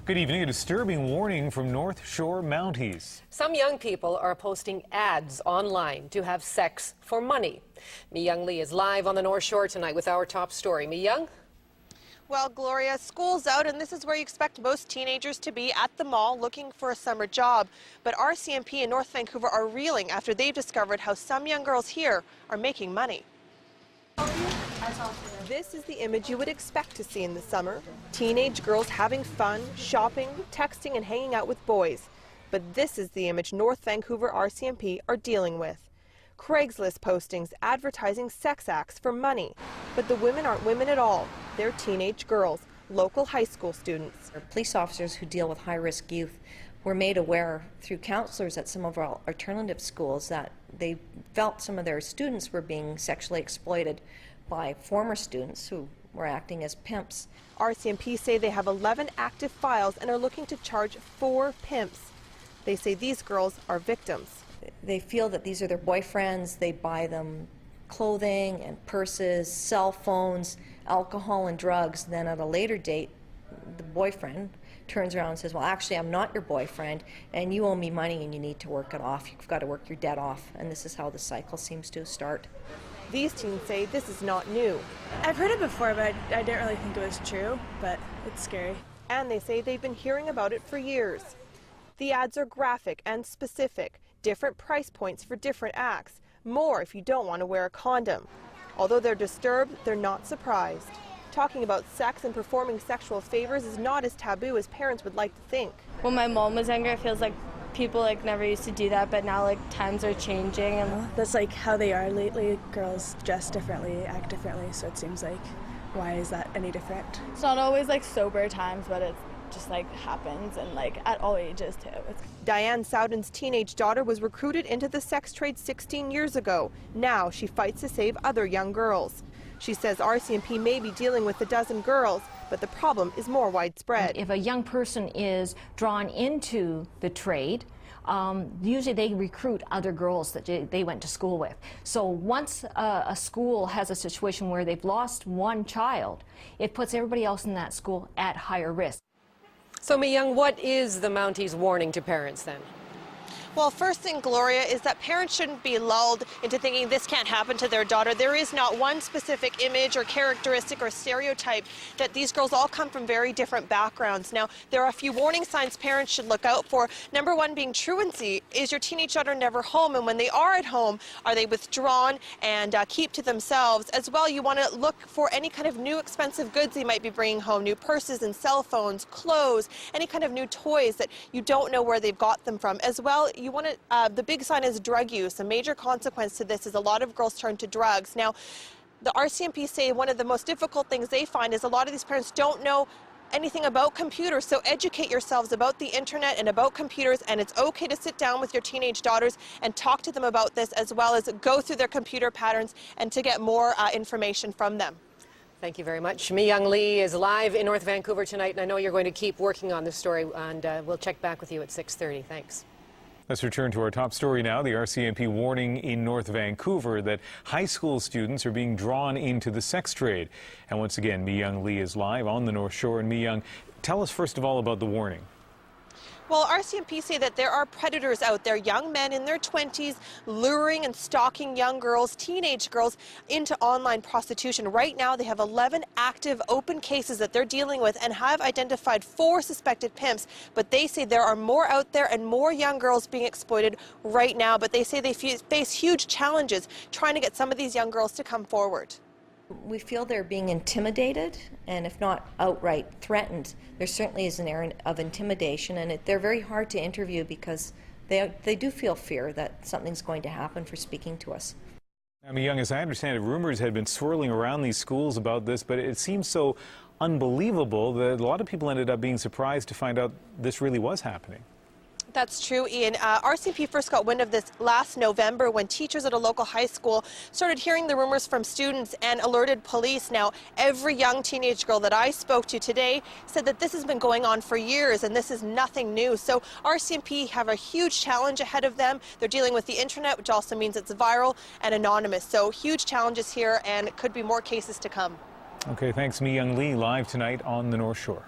Good evening. A disturbing warning from North Shore Mounties. Some young people are posting ads online to have sex for money. Mi-Young Lee is live on the North Shore tonight with our top story. Mi-Young? Well, Gloria, school's out, and this is where you expect most teenagers to be, at the mall looking for a summer job. But RCMP in North Vancouver are reeling after they've discovered how some young girls here are making money. This is the image you would expect to see in the summer. Teenage girls having fun, shopping, texting, and hanging out with boys. But this is the image North Vancouver RCMP are dealing with. Craigslist postings advertising sex acts for money. But the women aren't women at all. They're teenage girls, local high school students. Police officers who deal with high-risk youth were made aware through counselors at some of our alternative schools that they felt some of their students were being sexually exploited by former students who were acting as pimps. RCMP say they have 11 active files and are looking to charge 4 pimps. They say these girls are victims. They feel that these are their boyfriends. They buy them clothing and purses, cell phones, alcohol and drugs. Then at a later date, the boyfriend turns around and says, well, actually, I'm not your boyfriend, and you owe me money and you need to work it off. You've got to work your debt off. And this is how the cycle seems to start. These teens say this is not new. I've heard it before, but I didn't really think it was true, but it's scary. And they say they've been hearing about it for years. The ads are graphic and specific, different price points for different acts, more if you don't want to wear a condom. Although they're disturbed, they're not surprised. Talking about sex and performing sexual favors is not as taboo as parents would like to think. When my mom was younger, it feels like people never used to do that, but now times are changing. And that's how they are lately. Girls dress differently, act differently, so it seems like, why is that any different? It's not always sober times, but it just happens, and at all ages too. Diane Sowden's teenage daughter was recruited into the sex trade 16 years ago. Now she fights to save other young girls. She says RCMP may be dealing with a dozen girls, but the problem is more widespread. If a young person is drawn into the trade, usually they recruit other girls that they went to school with. So once a school has a situation where they've lost one child, it puts everybody else in that school at higher risk. So, Mi-Young, what is the Mounties' warning to parents then? Well, first thing, Gloria, is that parents shouldn't be lulled into thinking this can't happen to their daughter. There is not one specific image or characteristic or stereotype, that these girls all come from very different backgrounds. Now, there are a few warning signs parents should look out for. Number one being truancy. Is your teenage daughter never home? And when they are at home, are they withdrawn and keep to themselves? As well, you want to look for any kind of new expensive goods they might be bringing home, new purses and cell phones, clothes, any kind of new toys that you don't know where they've got them from. As well, you want to, the big sign is drug use. A major consequence to this is a lot of girls turn to drugs. Now, the RCMP say one of the most difficult things they find is a lot of these parents don't know anything about computers, so educate yourselves about the internet and about computers, and it's okay to sit down with your teenage daughters and talk to them about this, as well as go through their computer patterns and to get more information from them. Thank you very much. Mi-Young Lee is live in North Vancouver tonight, and I know you're going to keep working on this story, and we'll check back with you at 6:30. Thanks. Let's return to our top story now. The RCMP warning in North Vancouver that high school students are being drawn into the sex trade. And once again, Mi-Young Lee is live on the North Shore. And Mi-Young, tell us first of all about the warning. Well, RCMP say that there are predators out there, young men in their 20s, luring and stalking young girls, teenage girls, into online prostitution. Right now, they have 11 active open cases that they're dealing with and have identified 4 suspected pimps. But they say there are more out there and more young girls being exploited right now. But they say they face huge challenges trying to get some of these young girls to come forward. We feel they're being intimidated, and if not outright threatened, there certainly is an air of intimidation, and they're very hard to interview because they do feel fear that something's going to happen for speaking to us. Now, Mi-Young, as I understand it, rumors had been swirling around these schools about this, but it seems so unbelievable that a lot of people ended up being surprised to find out this really was happening. That's true, Ian. RCMP first got wind of this last November when teachers at a local high school started hearing the rumors from students and alerted police. Now, every young teenage girl that I spoke to today said that this has been going on for years and this is nothing new. So RCMP have a huge challenge ahead of them. They're dealing with the internet, which also means it's viral and anonymous. So huge challenges here, and it could be more cases to come. Okay, thanks, Mi-Young Lee, live tonight on the North Shore.